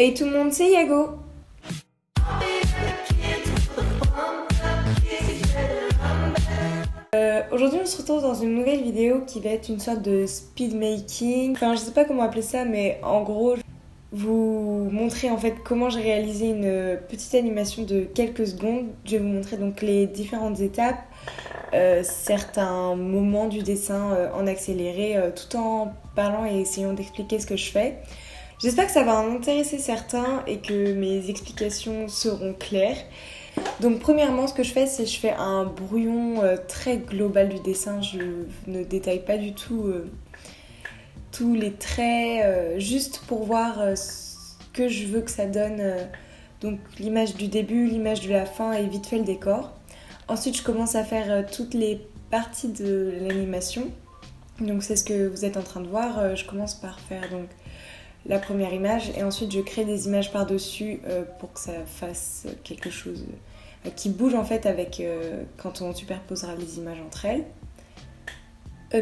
Hey tout le monde, c'est Yago. Aujourd'hui on se retrouve dans une nouvelle vidéo qui va être une sorte de speed making. Enfin je sais pas comment appeler ça mais en gros vous montrer en fait comment j'ai réalisé une petite animation de quelques secondes. Je vais vous montrer donc les différentes étapes, certains moments du dessin en accéléré tout en parlant et essayant d'expliquer ce que je fais. J'espère que ça va en intéresser certains et que mes explications seront claires. Donc premièrement, ce que je fais, c'est que je fais un brouillon très global du dessin. Je ne détaille pas du tout tous les traits, juste pour voir ce que je veux que ça donne. Donc l'image du début, l'image de la fin et vite fait le décor. Ensuite, je commence à faire toutes les parties de l'animation. Donc c'est ce que vous êtes en train de voir. Je commence par faire donc la première image et ensuite je crée des images par-dessus pour que ça fasse quelque chose qui bouge en fait avec quand on superposera les images entre elles.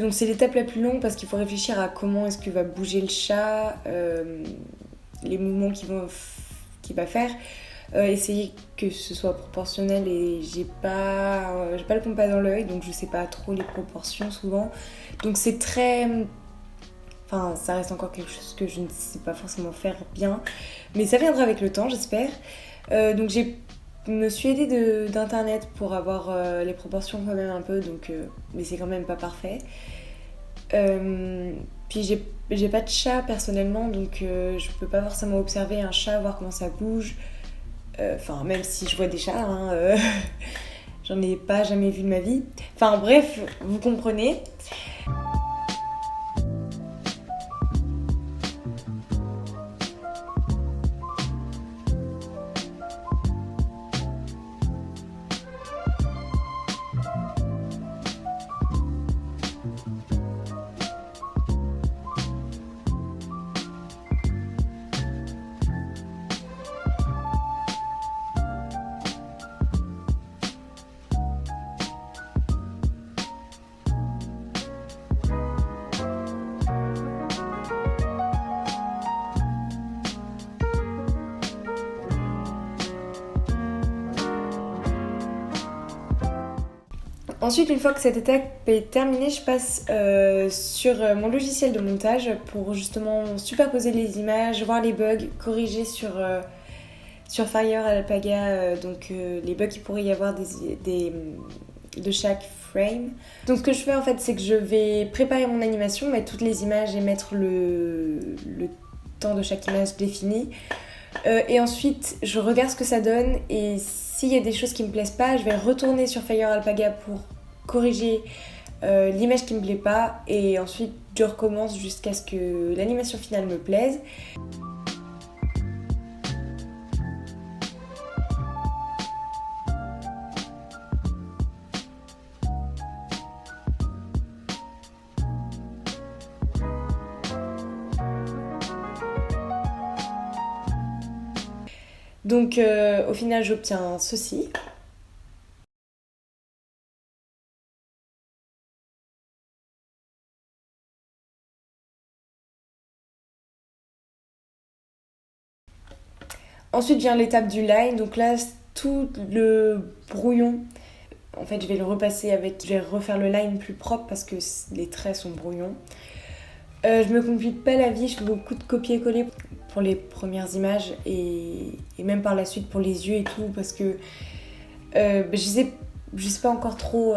Donc c'est l'étape la plus longue parce qu'il faut réfléchir à comment est-ce que va bouger le chat, les mouvements qu'il va faire, essayer que ce soit proportionnel et j'ai pas le compas dans l'œil donc je sais pas trop les proportions souvent. Donc c'est très... Enfin, ça reste encore quelque chose que je ne sais pas forcément faire bien, mais ça viendra avec le temps, j'espère. Donc je me suis aidée d'internet pour avoir les proportions quand même un peu, donc, mais c'est quand même pas parfait. Puis j'ai pas de chat personnellement, donc je peux pas forcément observer un chat, voir comment ça bouge. Enfin, même si je vois des chats, hein, j'en ai pas jamais vu de ma vie. Enfin bref, vous comprenez. Ensuite, une fois que cette étape est terminée, je passe sur mon logiciel de montage pour justement superposer les images, voir les bugs, corriger sur Fire Alpaga donc les bugs qu'il pourrait y avoir de chaque frame. Donc ce que je fais en fait, c'est que je vais préparer mon animation, mettre toutes les images et mettre le temps de chaque image défini. Et ensuite, je regarde ce que ça donne et s'il y a des choses qui me plaisent pas, je vais retourner sur Fire Alpaga pour corriger l'image qui me plaît pas et ensuite je recommence jusqu'à ce que l'animation finale me plaise. Donc au final j'obtiens ceci. Ensuite vient l'étape du line, donc là tout le brouillon, en fait je vais le repasser je vais refaire le line plus propre parce que les traits sont brouillons. Je me complique pas la vie, je fais beaucoup de copier-coller pour les premières images et même par la suite pour les yeux et tout parce que je sais pas encore trop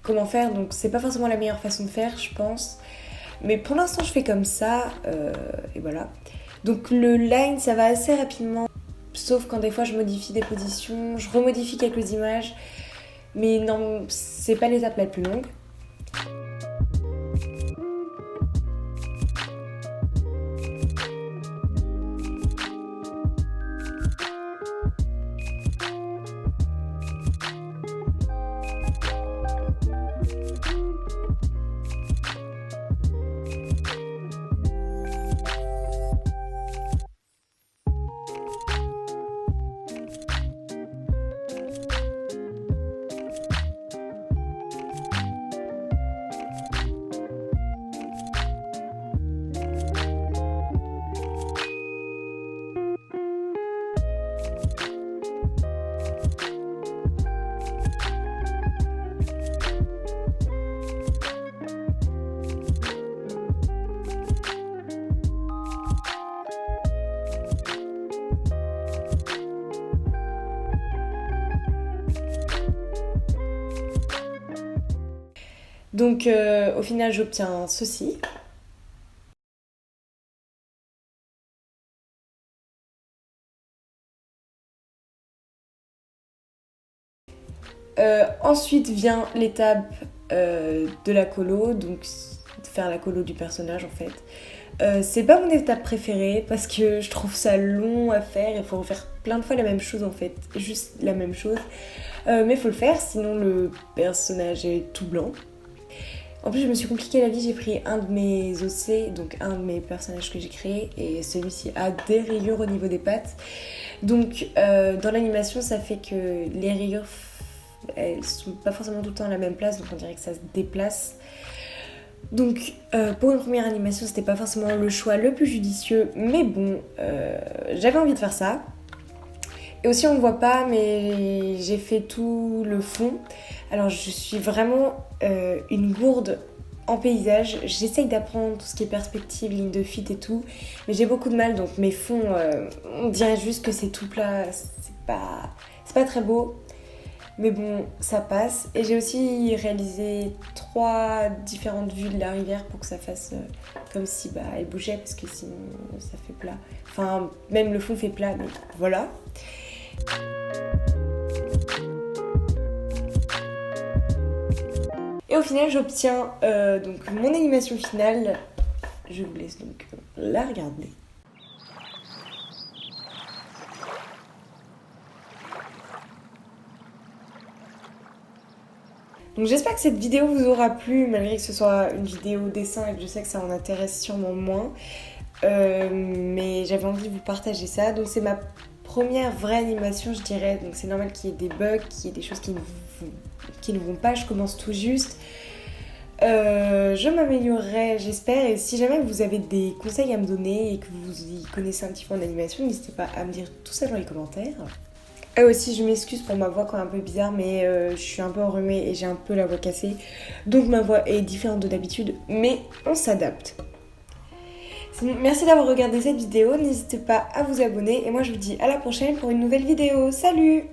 comment faire, donc c'est pas forcément la meilleure façon de faire je pense. Mais pour l'instant je fais comme ça et voilà. Donc le line ça va assez rapidement, sauf quand des fois je modifie des positions, je remodifie quelques images, mais non, c'est pas l'étape la plus longue. Donc au final j'obtiens ceci. Ensuite vient l'étape de la colo, donc faire la colo du personnage en fait. C'est pas mon étape préférée parce que je trouve ça long à faire, il faut refaire plein de fois la même chose en fait, juste la même chose. Mais faut le faire, sinon le personnage est tout blanc. En plus je me suis compliqué la vie, j'ai pris un de mes OC, donc un de mes personnages que j'ai créé, et celui-ci a des rayures au niveau des pattes. Donc dans l'animation ça fait que les rayures elles sont pas forcément tout le temps à la même place, donc on dirait que ça se déplace. Donc pour une première animation c'était pas forcément le choix le plus judicieux, mais bon j'avais envie de faire ça. Et aussi on ne voit pas mais j'ai fait tout le fond. Alors je suis vraiment une gourde en paysage, j'essaye d'apprendre tout ce qui est perspective, ligne de fuite et tout, mais j'ai beaucoup de mal, donc mes fonds on dirait juste que c'est tout plat, c'est pas très beau. Mais bon, ça passe. Et j'ai aussi réalisé 3 différentes vues de la rivière pour que ça fasse comme si elle bougeait, parce que sinon ça fait plat. Enfin, même le fond fait plat, mais voilà. Et au final, j'obtiens donc mon animation finale. Je vous laisse donc la regarder. Donc j'espère que cette vidéo vous aura plu, malgré que ce soit une vidéo dessin et que je sais que ça en intéresse sûrement moins. Mais j'avais envie de vous partager ça. Donc c'est ma première vraie animation, je dirais. Donc c'est normal qu'il y ait des bugs, qu'il y ait des choses qui ne vont pas. Je commence tout juste. Je m'améliorerai, j'espère. Et si jamais vous avez des conseils à me donner et que vous y connaissez un petit peu en animation, n'hésitez pas à me dire tout ça dans les commentaires. Et aussi, je m'excuse pour ma voix quand même un peu bizarre, mais je suis un peu enrhumée et j'ai un peu la voix cassée. Donc ma voix est différente de d'habitude, mais on s'adapte. Merci d'avoir regardé cette vidéo, n'hésitez pas à vous abonner et moi je vous dis à la prochaine pour une nouvelle vidéo. Salut!